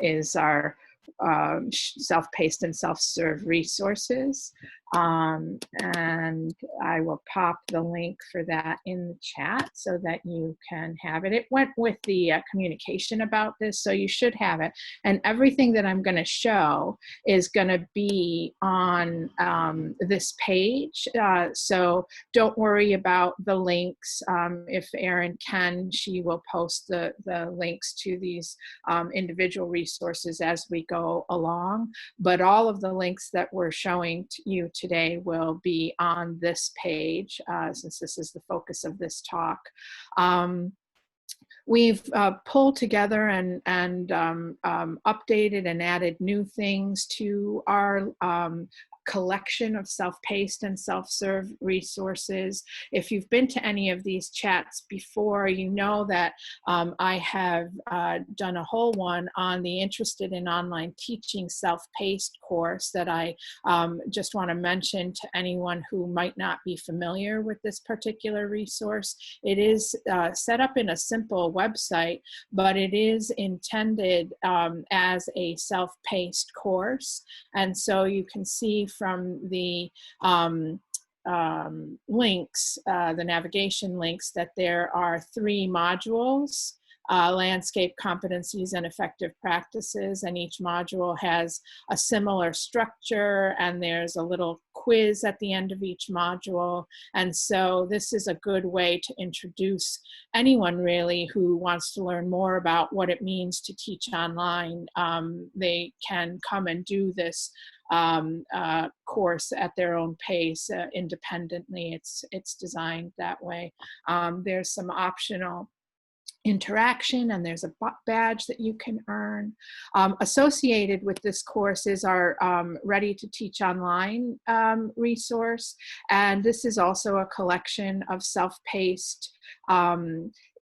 is our self-paced and self-serve resources. And I will pop the link for that in the chat so that you can have it. It went with the communication about this, so you should have it. And everything that I'm going to show is going to be on this page. So don't worry about the links. If Erin can, she will post the links to these individual resources as we go along. But all of the links that we're showing to you today will be on this page, since this is the focus of this talk. We've pulled together and updated and added new things to our collection of self-paced and self-serve resources. If you've been to any of these chats before, you know that I have done a whole one on the Interested in Online Teaching self-paced course that I just want to mention to anyone who might not be familiar with this particular resource. It is set up in a simple website, but it is intended as a self-paced course. And so you can see from the links, the navigation links, that there are 3 modules: landscape, competencies, and effective practices. And each module has a similar structure, and there's a little quiz at the end of each module. And so this is a good way to introduce anyone really who wants to learn more about what it means to teach online. They can come and do this course at their own pace independently. It's designed that way. There's some optional interaction, and there's a badge that you can earn. Associated with this course is our Ready to Teach Online resource, and this is also a collection of self-paced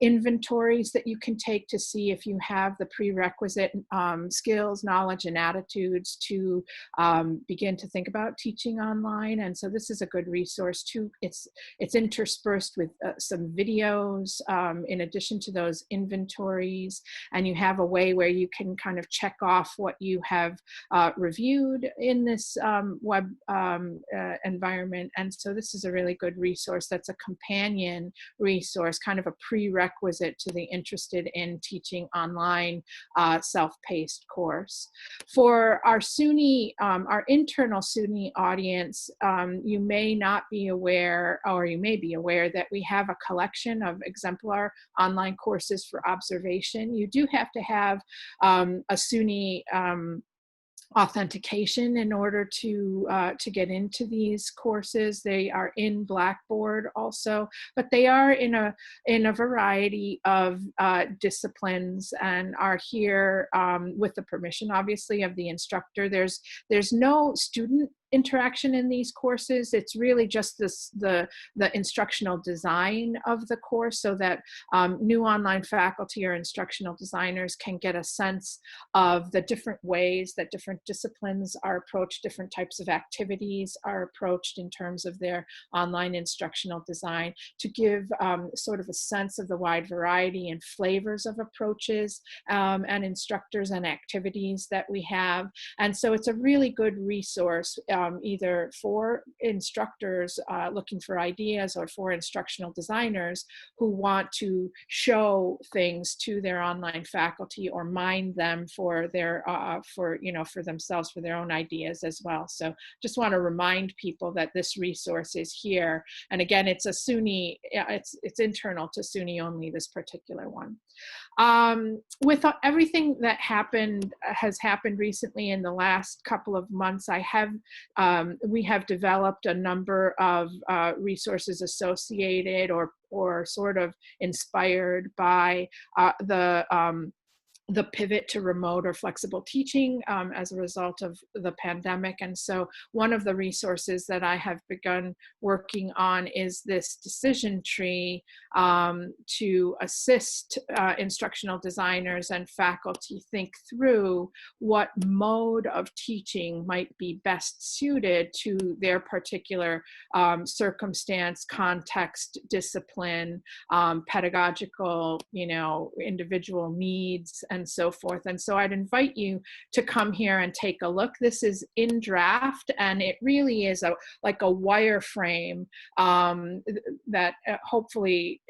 inventories that you can take to see if you have the prerequisite skills, knowledge, and attitudes to begin to think about teaching online. And so this is a good resource too. It's interspersed with some videos in addition to those inventories, and you have a way where you can kind of check off what you have reviewed in this web environment. And so this is a really good resource that's a companion resource, kind of a prerequisite to the Interested in Teaching Online self-paced course. For our SUNY, our internal SUNY audience, you may not be aware, or you may be aware, that we have a collection of exemplar online courses for observation. You do have to have a SUNY authentication in order to get into these courses. They are in Blackboard also, but they are in a variety of disciplines and are here with the permission, obviously, of the instructor. There's no student interaction in these courses. It's really just the instructional design of the course, so that new online faculty or instructional designers can get a sense of the different ways that different disciplines are approached, different types of activities are approached in terms of their online instructional design, to give sort of a sense of the wide variety and flavors of approaches and instructors and activities that we have. And so it's a really good resource either for instructors looking for ideas, or for instructional designers who want to show things to their online faculty or mine them for their for themselves, for their own ideas as well. So just want to remind people that this resource is here. And again, it's a SUNY, it's internal to SUNY only, this particular one. With everything that has happened recently in the last couple of months, we have developed a number of resources associated or sort of inspired by the pivot to remote or flexible teaching as a result of the pandemic. And so one of the resources that I have begun working on is this decision tree to assist instructional designers and faculty think through what mode of teaching might be best suited to their particular circumstance, context, discipline, pedagogical, individual needs, and so forth. And so I'd invite you to come here and take a look. This is in draft, and it really is like a wireframe that hopefully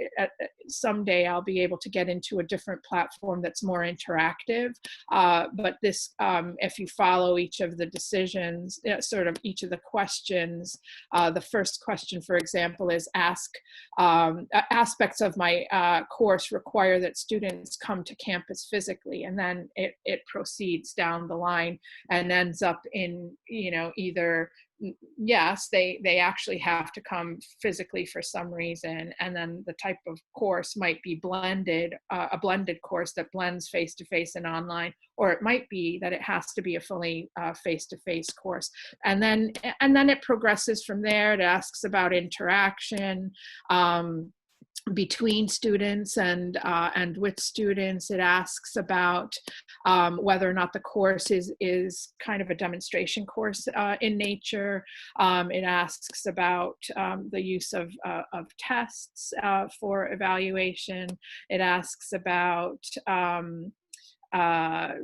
someday I'll be able to get into a different platform that's more interactive. But this, if you follow each of the decisions, sort of each of the questions, the first question, for example, is ask aspects of my course require that students come to campus physically, and then it proceeds down the line and ends up in, you know, either yes, they actually have to come physically for some reason, and then the type of course might be blended, a blended course that blends face-to-face and online, or it might be that it has to be a fully face-to-face course. And then it progresses from there. It asks about interaction between students and with students. It asks about whether or not the course is kind of a demonstration course in nature. It asks about the use of tests for evaluation. It asks about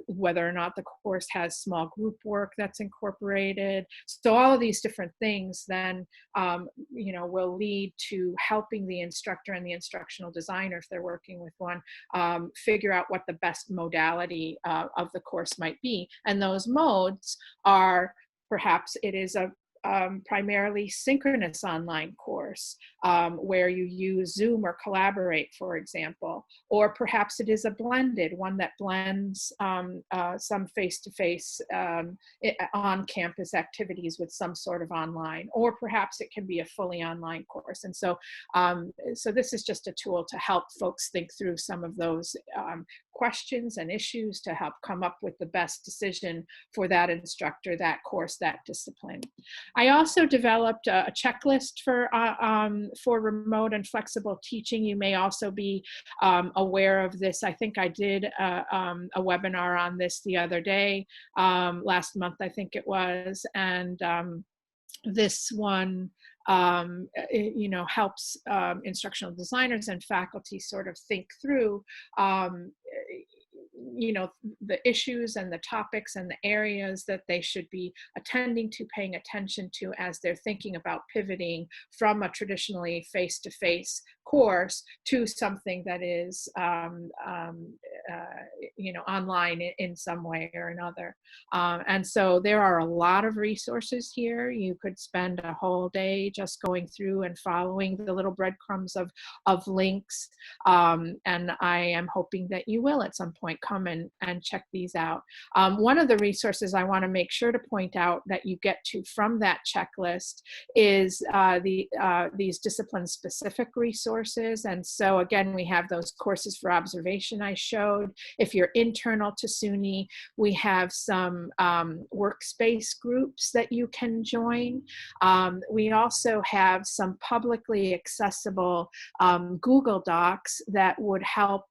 whether or not the course has small group work that's incorporated. So all of these different things then, you know, will lead to helping the instructor and the instructional designer, if they're working with one, figure out what the best modality of the course might be. And those modes are, perhaps it is a primarily synchronous online course where you use Zoom or Collaborate, for example, or perhaps it is a blended one that blends some face-to-face on-campus activities with some sort of online, or perhaps it can be a fully online course. And so, so this is just a tool to help folks think through some of those questions and issues to help come up with the best decision for that instructor, that course, that discipline. I also developed a checklist for remote and flexible teaching. You may also be aware of this. I think I did a webinar on this the other day, last month, I think it was, and this one you know, helps instructional designers and faculty sort of think through you know, the issues and the topics and the areas that they should be attending to, paying attention to as they're thinking about pivoting from a traditionally face-to-face course to something that is you know, online in some way or another. And so there are a lot of resources here. You could spend a whole day just going through and following the little breadcrumbs of links. And I am hoping that you will at some point come and check these out. One of the resources I want to make sure to point out that you get to from that checklist is these discipline-specific resources. And so again, we have those courses for observation I showed. If you're internal to SUNY, we have some workspace groups that you can join. We also have some publicly accessible Google Docs that would help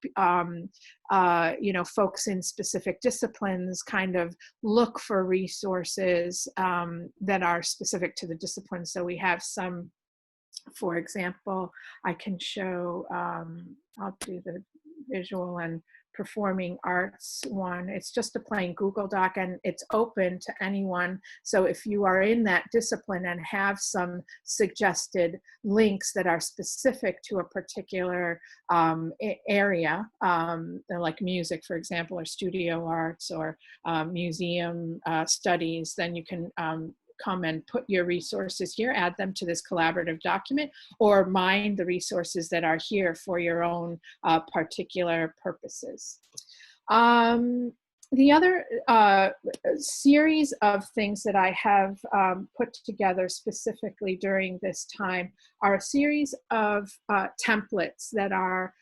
you know, folks in specific disciplines kind of look for resources that are specific to the discipline. So we have some, for example, I can show, I'll do the visual and performing arts one. It's just a plain Google Doc, and it's open to anyone. So if you are in that discipline and have some suggested links that are specific to a particular area, like music, for example, or studio arts, or museum studies, then you can come and put your resources here, add them to this collaborative document, or mine the resources that are here for your own particular purposes. The other series of things that I have put together specifically during this time are a series of templates that are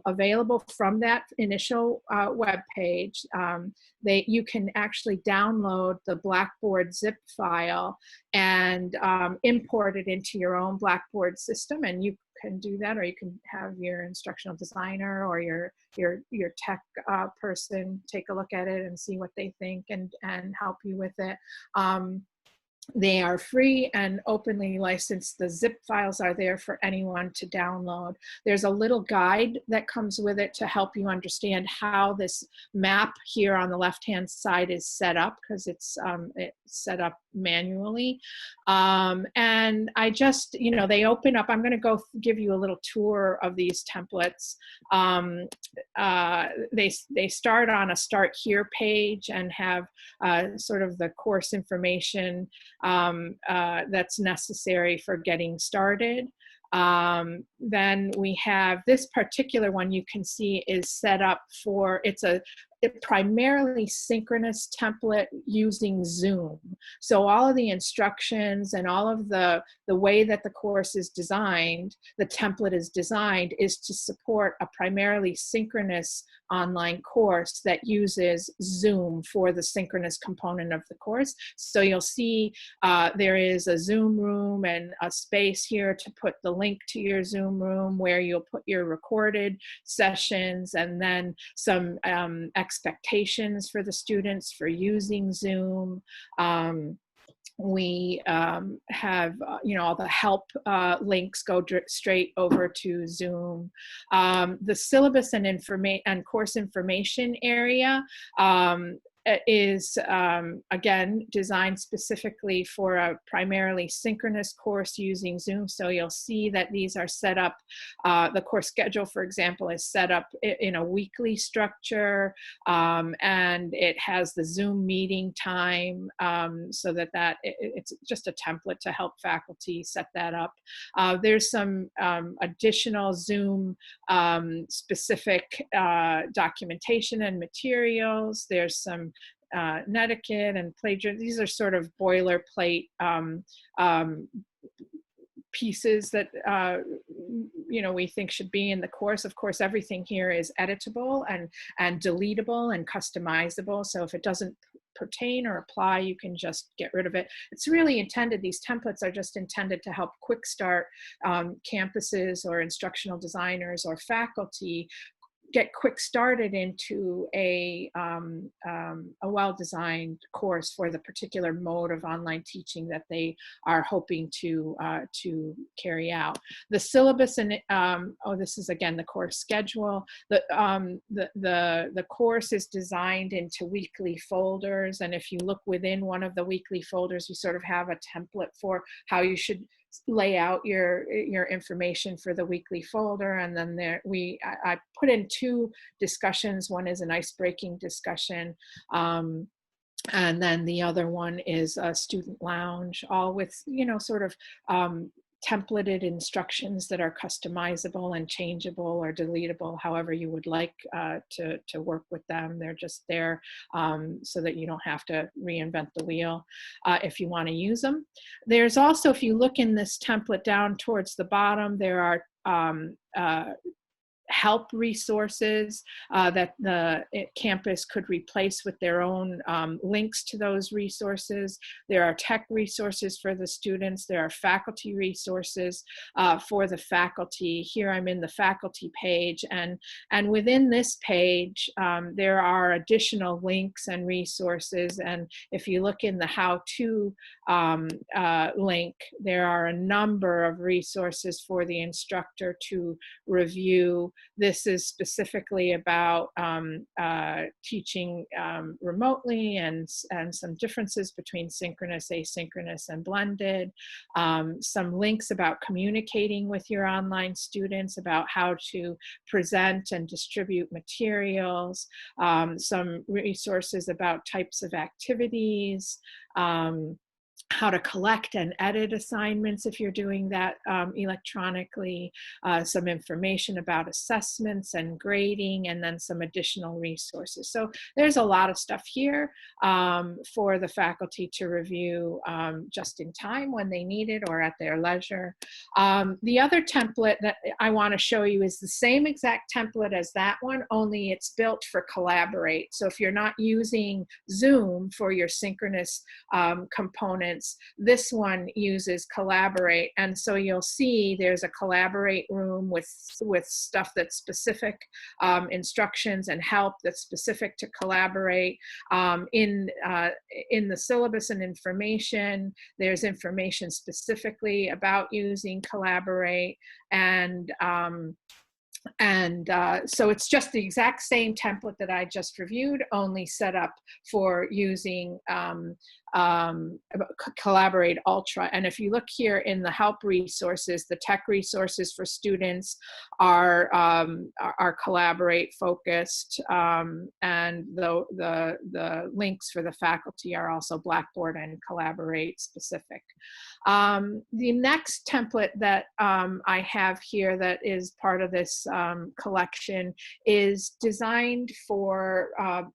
available from that initial web page. You can actually download the Blackboard zip file and import it into your own Blackboard system, and you can do that, or you can have your instructional designer or your tech person take a look at it and see what they think and help you with it. They are free and openly licensed. The zip files are there for anyone to download. There's a little guide that comes with it to help you understand how this map here on the left-hand side is set up, because it's set up manually. And I just, they open up. I'm going to go give you a little tour of these templates. They start on a Start Here page and have sort of the course information that's necessary for getting started. Then we have this particular one, you can see is set up for, it's a primarily synchronous template using Zoom. So all of the instructions and all of the way that the course is designed, the template is designed, is to support a primarily synchronous online course that uses Zoom for the synchronous component of the course. So you'll see there is a Zoom room and a space here to put the link to your Zoom room where you'll put your recorded sessions, and then some expectations for the students for using Zoom. We have, all the help links go straight over to Zoom. The syllabus and course information area is, again, designed specifically for a primarily synchronous course using Zoom. So you'll see that these are set up, the course schedule, for example, is set up in a weekly structure, and it has the Zoom meeting time, so that it's just a template to help faculty set that up. There's some additional Zoom specific documentation and materials. There's some netiquette and plagiarism. These are sort of boilerplate pieces that we think should be in the course. Of course, everything here is editable and deletable and customizable. So if it doesn't pertain or apply, you can just get rid of it. It's really intended, these templates are just intended to help quick start campuses or instructional designers or faculty get quick started into a well-designed course for the particular mode of online teaching that they are hoping to carry out. The syllabus and this is again the course schedule. The course is designed into weekly folders, and if you look within one of the weekly folders, you sort of have a template for how you should lay out your information for the weekly folder. And then I put in two discussions. One is an ice-breaking discussion, and then the other one is a student lounge, all with sort of templated instructions that are customizable and changeable or deletable, however you would like to work with them. They're just there so that you don't have to reinvent the wheel if you want to use them. There's also, if you look in this template down towards the bottom, there are help resources that the campus could replace with their own links to those resources. There are tech resources for the students. There are faculty resources for the faculty. Here I'm in the faculty page, and within this page there are additional links and resources. And if you look in the how-to link, there are a number of resources for the instructor to review. This is specifically about teaching remotely and some differences between synchronous, asynchronous, and blended. Some links about communicating with your online students, about how to present and distribute materials. Some resources about types of activities. How to collect and edit assignments if you're doing that electronically, some information about assessments and grading, and then some additional resources. So there's a lot of stuff here for the faculty to review just in time when they need it or at their leisure. The other template that I want to show you is the same exact template as that one, only it's built for Collaborate. So if you're not using Zoom for your synchronous component, components. This one uses Collaborate, and so you'll see there's a Collaborate room with stuff that's specific, instructions and help that's specific to Collaborate. In the syllabus and information, there's information specifically about using Collaborate, so it's just the exact same template that I just reviewed, only set up for using Collaborate Ultra. And if you look here in the help resources, the tech resources for students are Collaborate focused, and the links for the faculty are also Blackboard and Collaborate specific. The next template that I have here that is part of this collection is designed for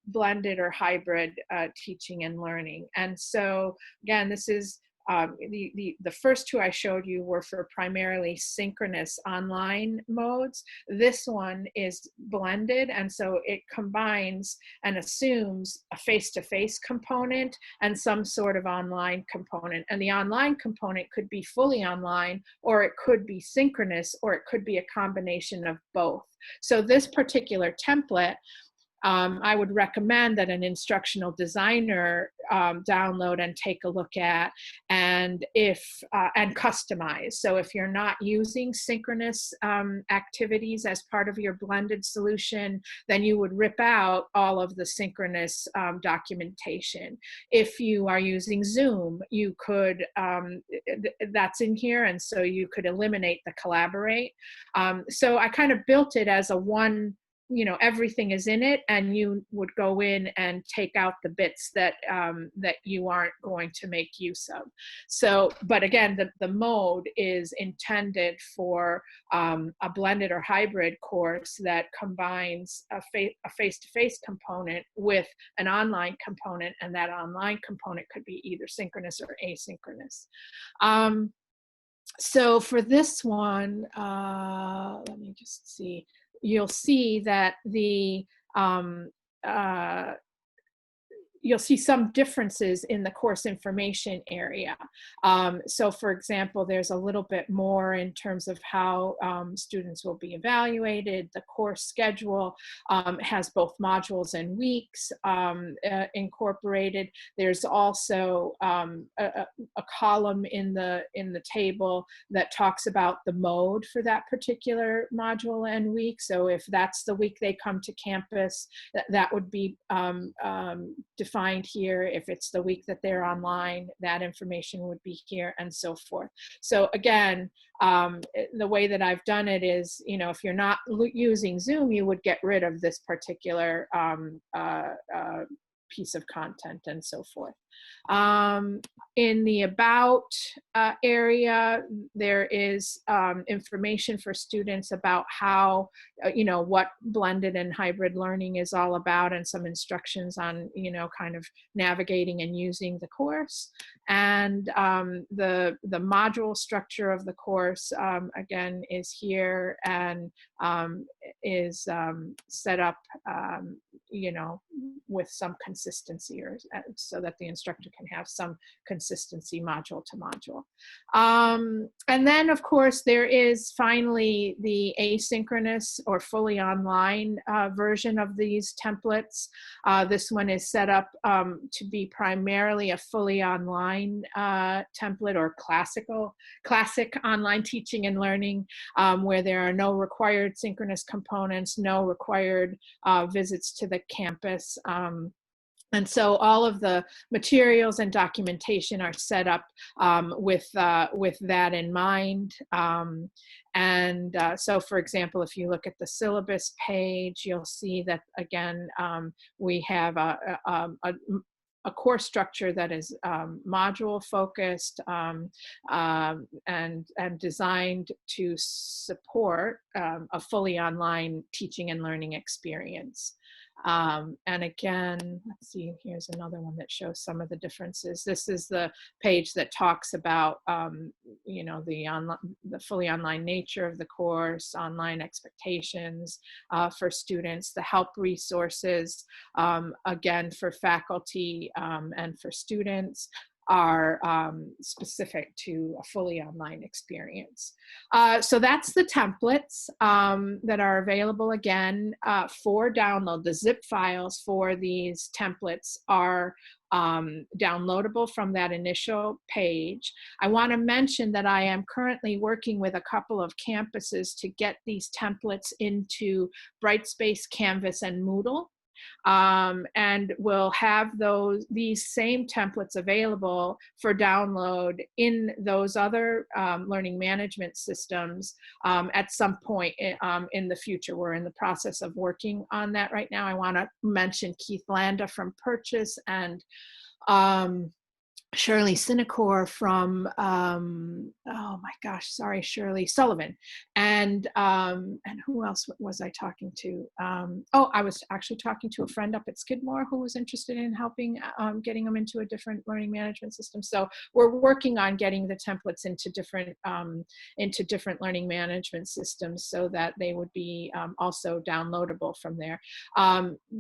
blended or hybrid teaching and learning. And so again, this is the first two I showed you were for primarily synchronous online modes. This one is blended, and so it combines and assumes a face-to-face component and some sort of online component. And the online component could be fully online, or it could be synchronous, or it could be a combination of both. So this particular template, I would recommend that an instructional designer download and take a look at, and customize. So if you're not using synchronous activities as part of your blended solution, then you would rip out all of the synchronous documentation. If you are using Zoom, you could, that's in here, and so you could eliminate the Collaborate. So I kind of built it as a one, everything is in it, and you would go in and take out the bits that that you aren't going to make use of. So, but again, the mode is intended for a blended or hybrid course that combines a face-to-face component with an online component, and that online component could be either synchronous or asynchronous. So for this one, let me just see. You'll see that you'll see some differences in the course information area. So for example, there's a little bit more in terms of how students will be evaluated. The course schedule has both modules and weeks incorporated. There's also a column in the table that talks about the mode for that particular module and week. So if that's the week they come to campus, that would be defined here. If it's the week that they're online, that information would be here, and so forth. So again, the way that I've done it is, if you're not using Zoom, you would get rid of this particular piece of content and so forth. In the About area, there is information for students about how, what blended and hybrid learning is all about, and some instructions on, kind of navigating and using the course. And the module structure of the course, again, is here, and is set up, with some consistency, or so that the instructor can have some consistency module to module. And then, of course, there is finally the asynchronous or fully online version of these templates. This one is set up to be primarily a fully online template, or classic online teaching and learning, where there are no required synchronous components, no required visits to the campus. And so all of the materials and documentation are set up with that in mind. So for example, if you look at the syllabus page, you'll see that, again, we have a course structure that is module focused and designed to support a fully online teaching and learning experience. And again, let's see, here's another one that shows some of the differences. This is the page that talks about, the fully online nature of the course, online expectations for students, the help resources, again, for faculty and for students. are specific to a fully online experience. So that's the templates that are available again for download. The zip files for these templates are downloadable from that initial page. I want to mention that I am currently working with a couple of campuses to get these templates into Brightspace, Canvas, and Moodle. And we'll have these same templates available for download in those other learning management systems at some point in the future. We're in the process of working on that right now. I want to mention Keith Landa from Purchase and Shirley Sinecor from, oh my gosh, sorry, Shirley Sullivan. And who else was I talking to? Oh, I was actually talking to a friend up at Skidmore who was interested in helping getting them into a different learning management system. So we're working on getting the templates into different learning management systems so that they would be also downloadable from there.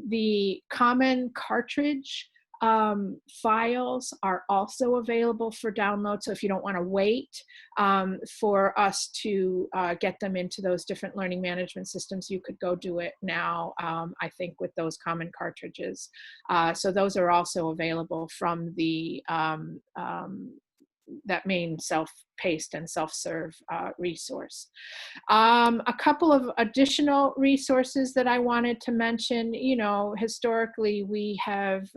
The common cartridge files are also available for download. So if you don't want to wait for us to get them into those different learning management systems, you could go do it now, I think, with those common cartridges. So those are also available from the that main self-paced and self-serve resource. A couple of additional resources that I wanted to mention. You know, historically, we have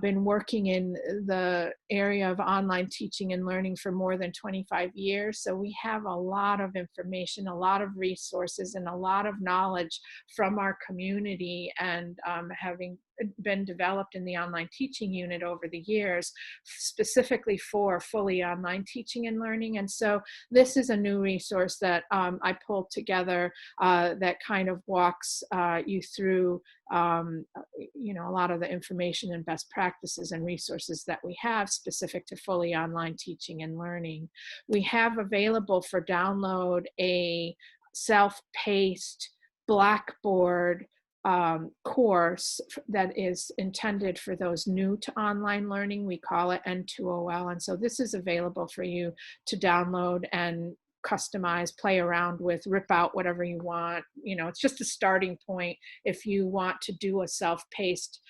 been working in the area of online teaching and learning for more than 25 years. So we have a lot of information, a lot of resources, and a lot of knowledge from our community, and having been developed in the online teaching unit over the years, specifically for fully online teaching and learning. And so this is a new resource that I pulled together that kind of walks you through you know, a lot of the information and best practices and resources that we have specific to fully online teaching and learning. We have available for download a self-paced Blackboard course that is intended for those new to online learning. We call it N2OL. And so this is available for you to download and customize, play around with, rip out whatever you want. You know, it's just a starting point if you want to do a self-paced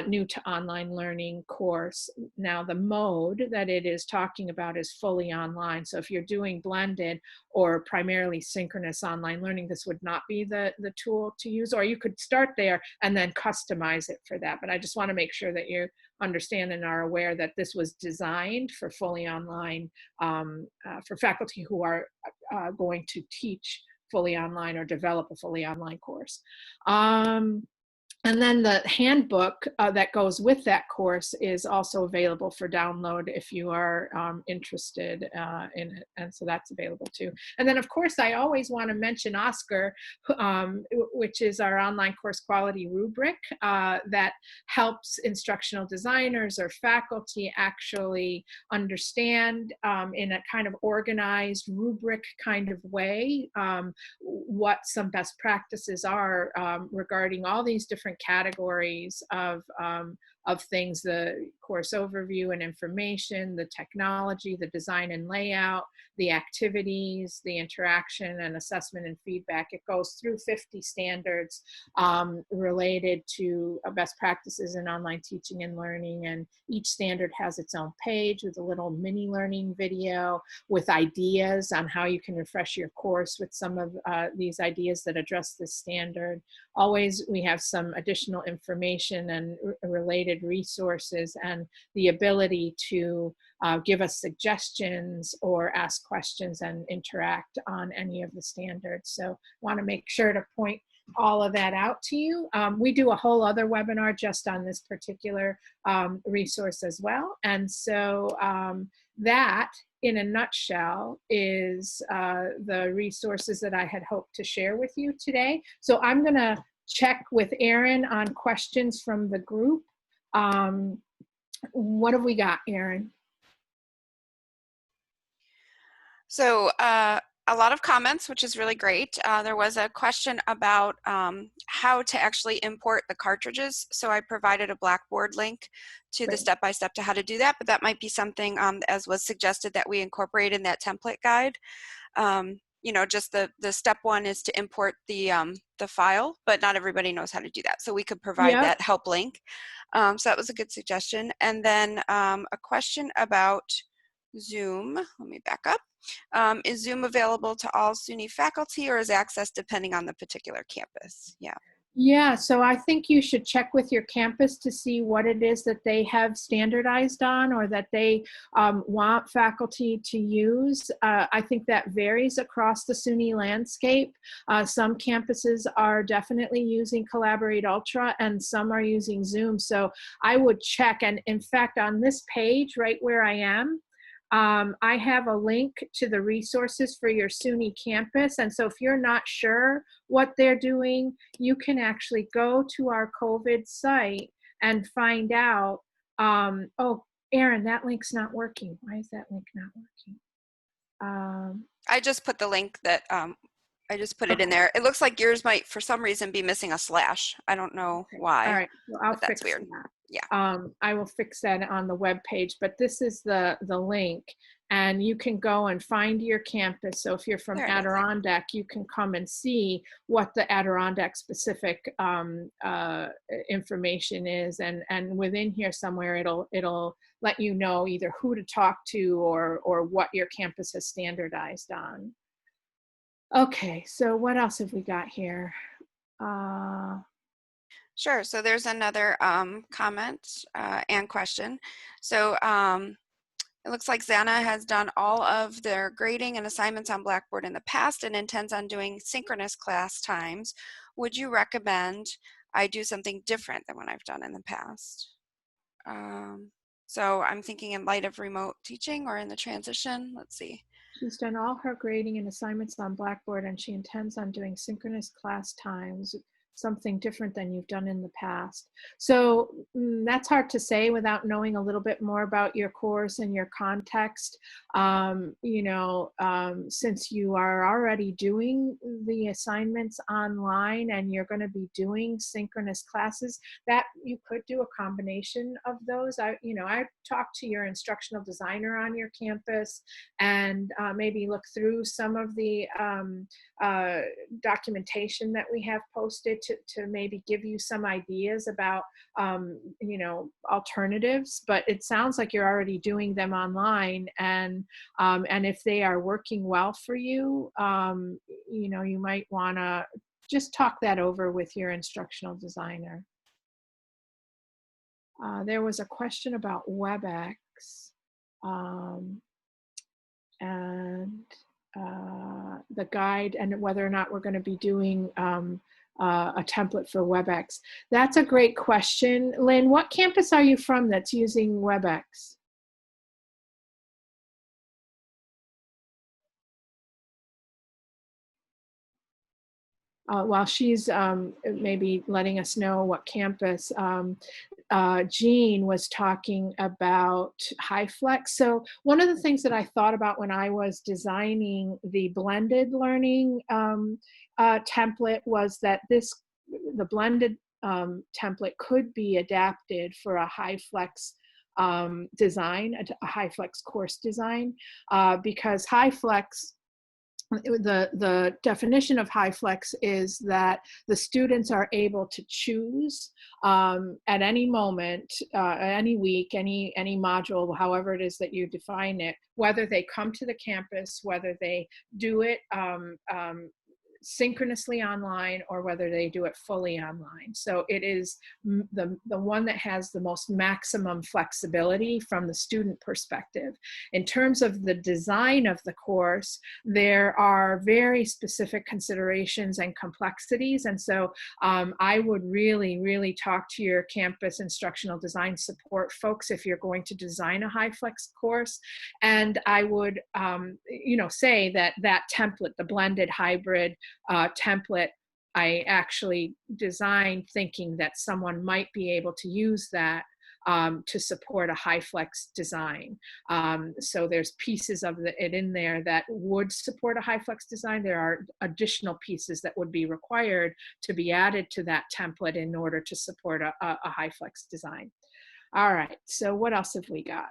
new to online learning course. Now, the mode that it is talking about is fully online. So if you're doing blended or primarily synchronous online learning, this would not be the tool to use, or you could start there and then customize it for that. But I just want to make sure that you understand and are aware that this was designed for fully online, for faculty who are going to teach fully online or develop a fully online course. And then the handbook that goes with that course is also available for download if you are interested in it. And so that's available too. And then, of course, I always want to mention Oscar, which is our online course quality rubric that helps instructional designers or faculty actually understand in a kind of organized rubric kind of way what some best practices are regarding all these different categories of things: the course overview and information, the technology, the design and layout, the activities, the interaction and assessment and feedback. It goes through 50 standards related to best practices in online teaching and learning. And each standard has its own page with a little mini learning video with ideas on how you can refresh your course with some of these ideas that address this standard. Always, we have some additional information and related resources and the ability to give us suggestions or ask questions and interact on any of the standards. So want to make sure to point all of that out to you. We do a whole other webinar just on this particular resource as well. And so that, in a nutshell, is the resources that I had hoped to share with you today. So I'm going to check with Erin on questions from the group. What have we got, Erin? So a lot of comments, which is really great. There was a question about how to actually import the cartridges. So I provided a Blackboard link to the step-by-step to how to do that, but that might be something, as was suggested, that we incorporate in that template guide. You know, just the step one is to import the file, but not everybody knows how to do that. So we could provide that help link. So that was a good suggestion. And then a question about Zoom. Let me back up. Is Zoom available to all SUNY faculty, or is access depending on the particular campus? Yeah. Yeah, so I think you should check with your campus to see what it is that they have standardized on or that they want faculty to use. I think that varies across the SUNY landscape. Some campuses are definitely using Collaborate Ultra and some are using Zoom. So I would check. And in fact, on this page right where I am, I have a link to the resources for your SUNY campus. And so if you're not sure what they're doing, you can actually go to our COVID site and find out, oh, Erin, that link's not working. Why is that link not working? I just put the link that, I just put it in there. It looks like yours might, for some reason, be missing a slash. I don't know why. All right, well, I'll that's fix weird. that. Yeah. I will fix that on the web page, but this is the link, and you can go and find your campus. So if you're from Adirondack, you can come and see what the Adirondack specific information is, and within here somewhere it'll let you know either who to talk to or what your campus has standardized on. Okay, so what else have we got here? Sure. So there's another comment and question. So it looks like Xana has done all of their grading and assignments on Blackboard in the past and intends on doing synchronous class times. Would you recommend I do something different than what I've done in the past? So I'm thinking in light of remote teaching or in the transition. Let's see. She's done all her grading and assignments on Blackboard, and she intends on doing synchronous class times, something different than you've done in the past. So that's hard to say without knowing a little bit more about your course and your context. Since you are already doing the assignments online and you're going to be doing synchronous classes, that you could do a combination of those. I talked to your instructional designer on your campus and maybe look through some of the documentation that we have posted to maybe give you some ideas about alternatives. But it sounds like you're already doing them online, and if they are working well for you, you might want to just talk that over with your instructional designer. There was a question about WebEx and the guide and whether or not we're going to be doing a template for WebEx. That's a great question. Lynn, what campus are you from that's using WebEx? While she's maybe letting us know what campus, Jean was talking about HighFlex. So one of the things that I thought about when I was designing the blended learning template was that the blended template could be adapted for a HighFlex design, a HighFlex course design, because HighFlex, the definition of HighFlex is that the students are able to choose at any moment, any week, any module, however it is that you define it, whether they come to the campus, whether they do it synchronously online, or whether they do it fully online. So it is the one that has the most maximum flexibility from the student perspective. In terms of the design of the course, there are very specific considerations and complexities. And so I would really talk to your campus instructional design support folks if you're going to design a HighFlex course. And I would say that template, the blended hybrid template, I actually designed thinking that someone might be able to use that to support a high flex design. So there's pieces of it in there that would support a high flex design. There are additional pieces that would be required to be added to that template in order to support a high flex design. All right, so what else have we got?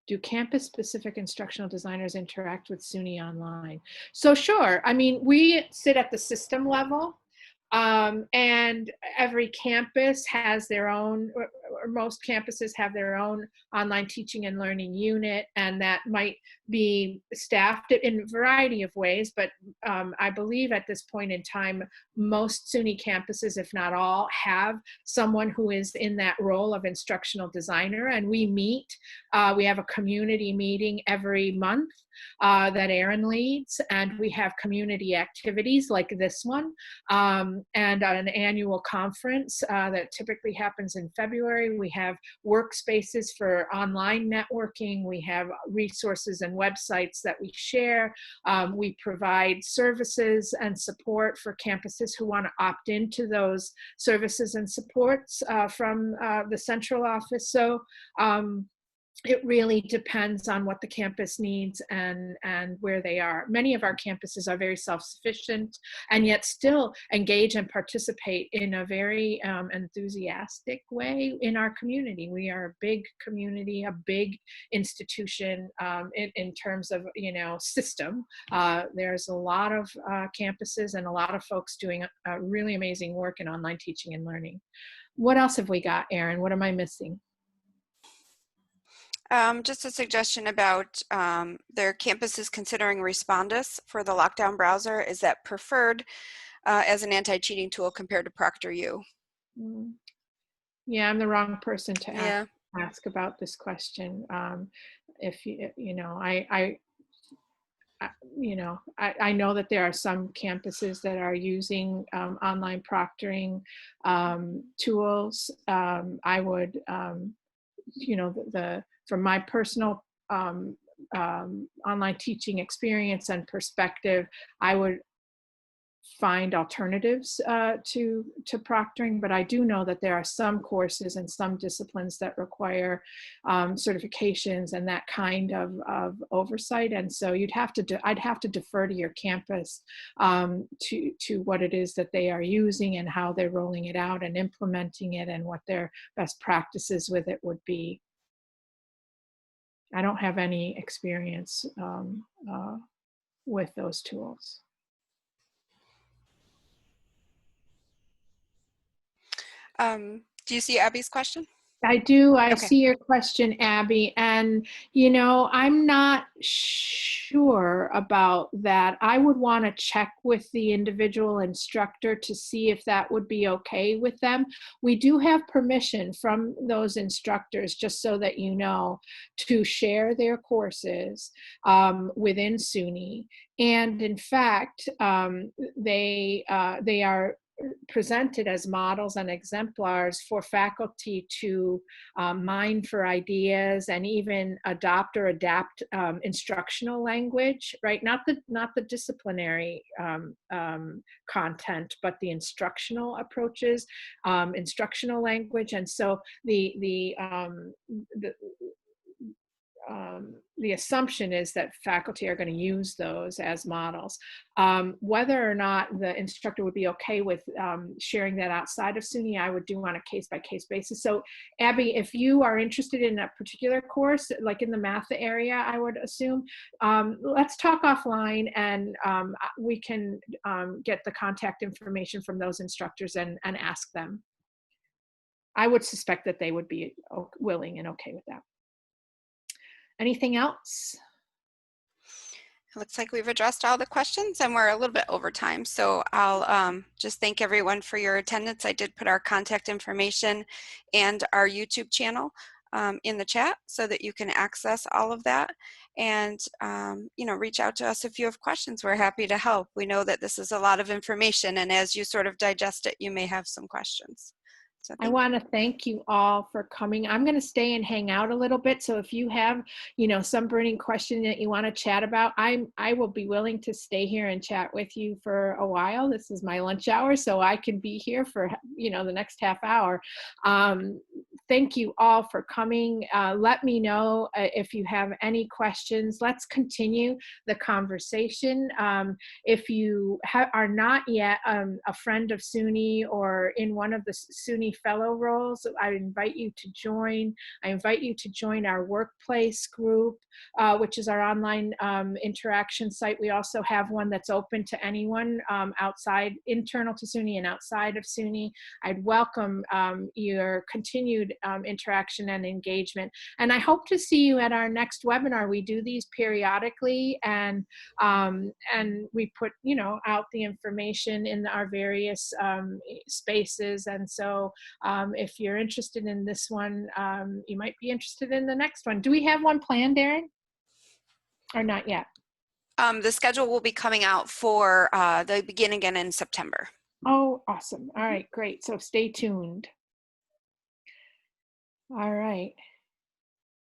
Do campus-specific instructional designers interact with SUNY Online? So sure, I mean, we sit at the system level, and every campus has their own, or most campuses have their own online teaching and learning unit, and that might be staffed in a variety of ways, but I believe at this point in time, most SUNY campuses, if not all, have someone who is in that role of instructional designer, and we meet. We have a community meeting every month that Erin leads, and we have community activities like this one, and an annual conference that typically happens in February. We have workspaces for online networking. We have resources and websites that we share. We provide services and support for campuses who want to opt into those services and supports from the central office. So it really depends on what the campus needs and where they are. Many of our campuses are very self-sufficient and yet still engage and participate in a very enthusiastic way in our community. We are a big community, a big institution in terms of, system. There's a lot of campuses and a lot of folks doing really amazing work in online teaching and learning. What else have we got, Erin? What am I missing? Just a suggestion about their campuses considering Respondus for the lockdown browser. Is that preferred as an anti-cheating tool compared to ProctorU? Yeah, I'm the wrong person to ask about this question. If I know that there are some campuses that are using online proctoring tools. I would, from my personal online teaching experience and perspective, I would find alternatives to proctoring, but I do know that there are some courses and some disciplines that require certifications and that kind of oversight, and so I'd have to defer to your campus to what it is that they are using and how they're rolling it out and implementing it and what their best practices with it would be. I don't have any experience with those tools. Do you see Abby's question? I do. I Okay. see your question, Abby. And, I'm not sure about that. I would want to check with the individual instructor to see if that would be okay with them. We do have permission from those instructors, just so that you know, to share their courses within SUNY. And in fact, they are presented as models and exemplars for faculty to mine for ideas and even adopt or adapt instructional language, right? Not the disciplinary content, but the instructional approaches, instructional language. And so the assumption is that faculty are going to use those as models. Whether or not the instructor would be okay with sharing that outside of SUNY, I would do on a case-by-case basis. So Abby, if you are interested in a particular course, like in the math area, I would assume, let's talk offline, and we can get the contact information from those instructors and ask them. I would suspect that they would be willing and okay with that. Anything else? It looks like we've addressed all the questions, and we're a little bit over time. So I'll just thank everyone for your attendance. I did put our contact information and our YouTube channel in the chat so that you can access all of that. And, reach out to us if you have questions. We're happy to help. We know that this is a lot of information, and as you sort of digest it, you may have some questions. So I thank want you. to thank you all for coming. I'm going to stay and hang out a little bit. So if you have, some burning question that you want to chat about, I will be willing to stay here and chat with you for a while. This is my lunch hour, so I can be here for, the next half hour. Thank you all for coming. Let me know if you have any questions. Let's continue the conversation. If you are not yet a friend of SUNY or in one of the SUNY fellow roles, I invite you to join. I invite you to join our workplace group, which is our online interaction site. We also have one that's open to anyone outside, internal to SUNY and outside of SUNY. I'd welcome your continued interaction and engagement. And I hope to see you at our next webinar. We do these periodically, and we put out the information in our various spaces. And so if you're interested in this one, you might be interested in the next one. Do we have one planned, Darren, or not yet? The schedule will be coming out for the begin again in September. Oh, awesome. All right, great. So stay tuned. All right.